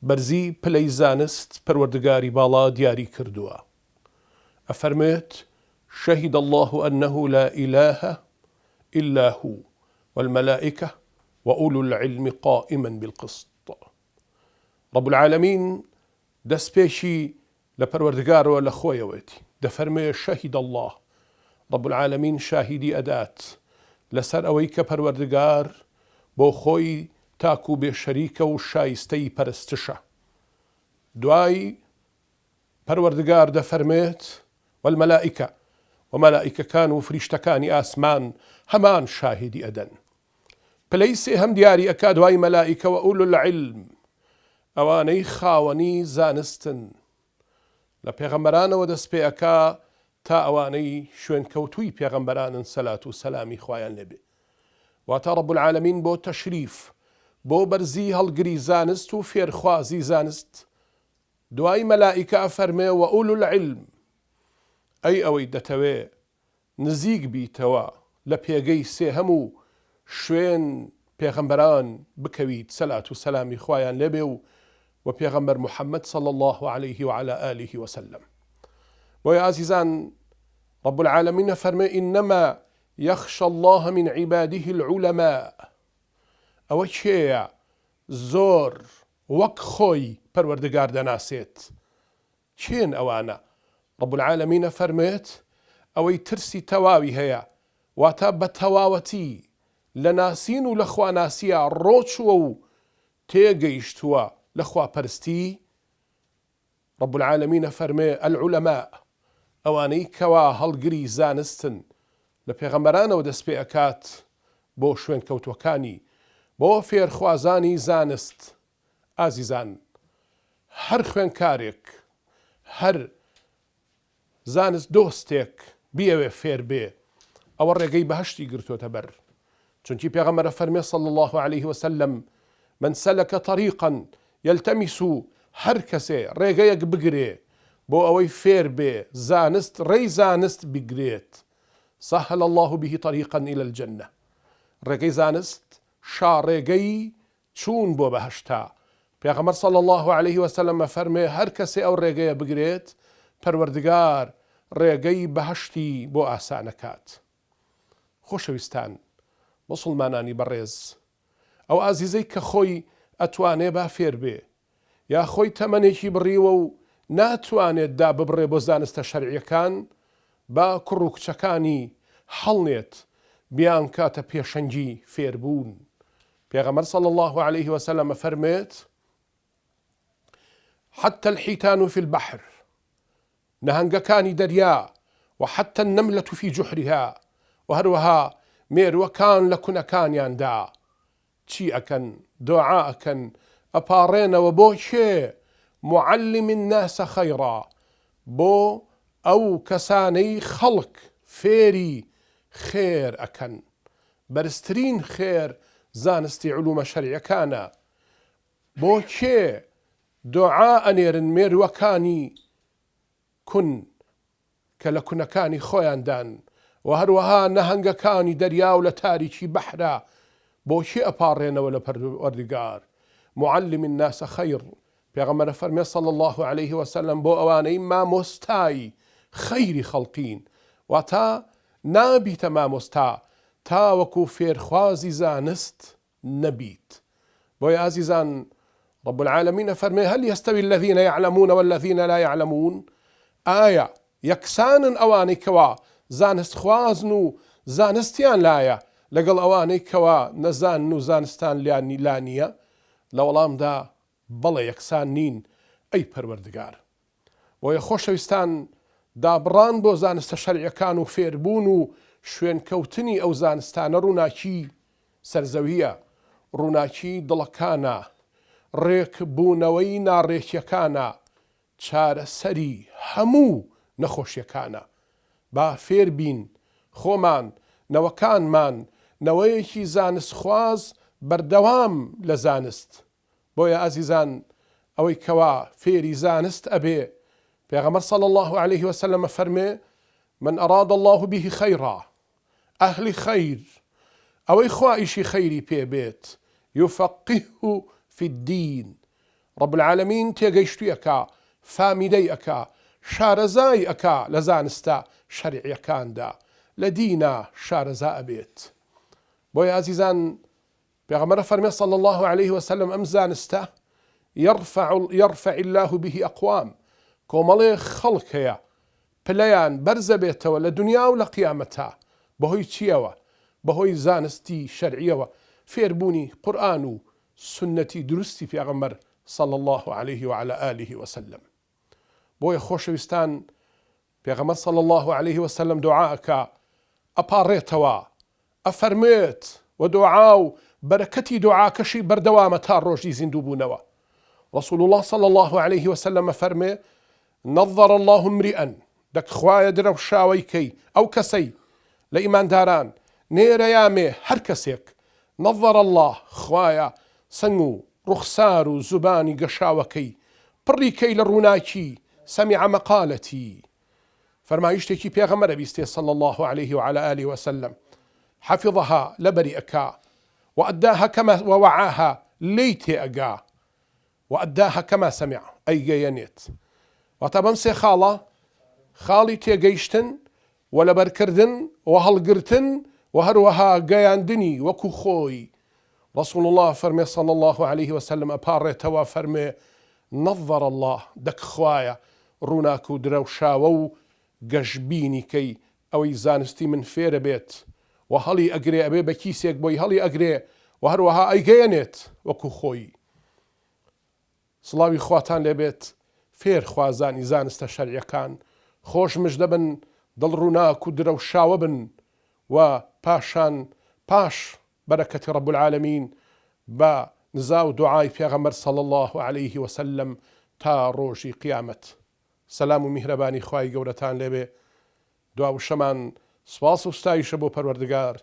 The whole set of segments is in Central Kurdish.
بەرزی پلەی زانست پەروەردگاری باڵا دیاری کردووە. ئەفەرمێت شهد الله أنه لا إله إلا هو والملائكة وأولو العلم قائما بالقسط. رب العالمين دەستپێشی لە پەروەردگارەوە لە خۆیەوەتی دەفەرمێ شهد الله، رب العالمين شاهدی ئەدات لەسەر ئەوەی کە پەروەردگار بۆ خۆی تاکو بێ شەریکە و شایستەی پەرستشە. دوای پەروەردگار دەفەرمێت والملائكة، وملائكەکان و فریشتەکانی ئاسمان هەمان شاهدی ئەدەن. پلەی سێهەم دیاری ئەکا دوای مەلائکە و ئولو العلم، ئەوانەی خاوەنی زانستن لە پێغەمبەرانەوە دەست پێ ئەکا تا ئەوانەی شوێنکەوتووی پێغەمبەرانن سەلات و سەلامی خوایان لێبێ. واتە رب العالمین بۆ تەشریف، بۆ بەرزی هەڵگری زانست و فێرخوازی زانست دوای مەلائکە ئەفەرمێ و ئولو العلم، ئەی ئەوەی دەتەوێ نزیک بیتەوە لە پێگەی سێهەم و شوێن پێغەمبەران بکەویت سەلات و سەلامی خوایان لێبێ و پێغەمبەر محەممەد صلى الله عليه وعلى آله وسلم. بۆیە ئازیزان رب العالمين فەرمێ إنما يخشى الله من عباده العلماء. ئەوە کێیە زۆر وەک خۆی پەروەردگار دەناسێت؟ چێن ئەوانە؟ رب العالمين فەرمێت ئەوەی ترسی تەواوی هەیە، واتە بە تەواوەتی لە ناسین و لە خواناسیە ڕۆچووە و تێگەیشتووە لە خواپەرستی. رب العالمين فەرمێ العلماء، ئەوانەی کەوا هەڵگری زانستن لە پێغەمبەرانەوە دەست پێ ئەکات بۆ شوێن کەوتوەکانی، بۆ فێرخوازانی زانست. ئازیزان هەر خوێنکارێک، هەر زانست دۆستێک بیەوێ فێر بێ، ئەوە ڕێگەی بەهشتی گرتوۆتە بەر. چونکی پێغەمبەر فەرمێ صلى الله عليه وسلم من سلك طريقا يلتمس، هەر کەسێ ڕێگەیەک بگرێ بۆ ئەوەی فێر بێ زانست، ڕێی زانست بگرێت، سهل الله به طريقا إلى الجنة. ڕێگەی زانست شاڕێگەی چوون بۆ بەهشتا. پێغەمبەر صلى الله عليه وسلم فەرمێ هەر کەسێ ئەو ڕێگەیە بگرێت پەروەردگار ڕێگەی بەهشتی بۆ ئاسانەکات. خۆشەویستان مسلمانانی بەڕێز، ئەو ئازیزەی کە خۆی ئەتوانێ با فێر بێ، یا خۆی تەمەنێکی بڕیوە و ناتوانێت دا ببڕێ بۆ زانستە شەرعیەکان، با کوڕ و کچەکانی هەڵنێت بیان کاتە پێشەنگی فێربوون. پێغەمبەر صلى الله عليه وسلم فەرمێت حتى الحيتان في البحر، نهنگەکانی دەریا، وحتى النملة في جحرها، وهروها مێرووەکان لە کونەکانیاندا چی ئەکەن؟ دوعا ئەکەن، ئەپاڕێنەوە بۆ کێ؟ معلم الناس خەیڕا، بۆ ئەو کەسانەی خەڵک فێری خێر ئەکەن. بەرزترین خێر زانستی علومە شەرعیەکانە. بۆ کێ دوعا ئەنێرن مێرووەکانی کون کە لە کونەکانی خۆیاندان، و هەروەها نەهەنگەکانی دەریا و لە تاریکی بەحرا بۆ کێ ئەپاڕێنەوە لە پەروەردگار؟ معلم الناس خەیر. پێغەمبەر فەرمێ صلى الله عليه وسلم بۆ ئەوانەی مامۆستای خەیری خەڵقین، واتە نابیتە مامۆستا تا وەکو فێرخوازی زانست نەبیت. بۆیە ئازیزان رب العالمين فەرمێ هل يستوي الذين يعلمون والذين لا يعلمون؟ ئایا یەکسانن ئەوانەی کەوا زانست خوازن و زانستیان لایە لەگەڵ ئەوانەی کەوا نەزانن و زانستان لا نییە؟ لە وەڵامدا بەڵێ یەکسان نین ئەی پەروەردگار. بۆیە خۆشەویستان دابڕان بۆ زانستە شەرعیەکان و فێربوون و شوێنکەوتنی ئەو زانستانە ڕووناکی سەرزەویە، ڕووناکی دڵەکانە، ڕێکبوونەوەی ناڕێکیەکانە، چارەسەری هەموو نەخۆشیەکانە. با فێر بین خۆمان، نەوەکانمان، نەوەیەکی زانست خواز بەردەوام لە زانست. بۆیە ئازیزان ئەوەی کەوا فێری زانست ئەبێ، پێغەمبەر صلى الله عليه وسلم فەرمێ من أراد الله به خيرا، ئەهلی خەیر، ئەوەی خوا ئیشی خەیری پێبێت، يفقهه في الدين، رب العالمین تێگەیشتووی ئەکا، فامیدەی ئەکا، شارەزای ئەکا لە زانستە شەریعیەکاندا، لە دینە شارەزا ئەبێت. بۆیە ئازیزان پێغەمبەر فەرمێ صلی الله عليه وسلم ئەم زانستە يرفع الله به أقوام کۆمەڵێ خەڵک هەیە پلەیان بەرزە بێتەوە لە دنیا و لە قیامەتە بەهۆی چیەوە؟ بەهۆی زانستی شەرعیەوە، فێربوونی قورئان و سنەتی دروستی پێغەمبەر صلی الله عليه وعلى آله وسلم. بۆیە خۆشەویستان پێغەمبەر صلی الله عليه وسلم دوعا ئەکا، ئەپاڕێتەوە، ئەفەرمێت و دوعا و بەرەکەتی دوعاکەشی بەردەوامە تا ڕۆژی زیندوو بوونەوە. رسول الله صلى الله عليه وسلم فرمي نظر الله امرئا دك خوايا درو شاويكي أو كسي لإيمان داران نير يامي هر كسيك نظر الله خوايا سنو رخسار زباني قشاوكي بريكي لروناكي سمع مقالتي فرما يشتكي بيغمر بيستي صلى الله عليه وعلى آله وسلم حفظها لبري أكا وأداها كما ووعاها ليتي أقا وأداها كما سمع أي جيانيت وطبعا سي خالي تيجيشتن ولا بركردن وهالقرتن وهروها جياندني وكو خوي. رسول الله فرمي صلى الله عليه وسلم أباري توا فرمي نظر الله دك خوايا روناكو دروشاوو قشبيني كي أو يزانستي من فير بيت وهالي أقري أبي بكيسيك بوي هالي أقري وهروها أي جيانيت وكو خوي. سڵاوی خواتان لێبێت فێر خوازانی زانستە شەریعەکان خۆش مژدە بن دڵڕووناک و درەوشاوە بن و پاشان پاش بەرەکەتی رب العالمین بە نزا و دوعای پێغەمبەر صلی الله عليه وسلم تا ڕۆژی قیامەت. سەلام و میهرەبانی خوای گەورەتان لێبێ. دوا و شەمان سواس و ستایشە بۆ پەروەردگار،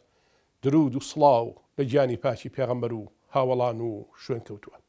درود و سڵاو لە گیانی پاکی پێغەمبەر و هاوڵان و شوێن کەوتووە.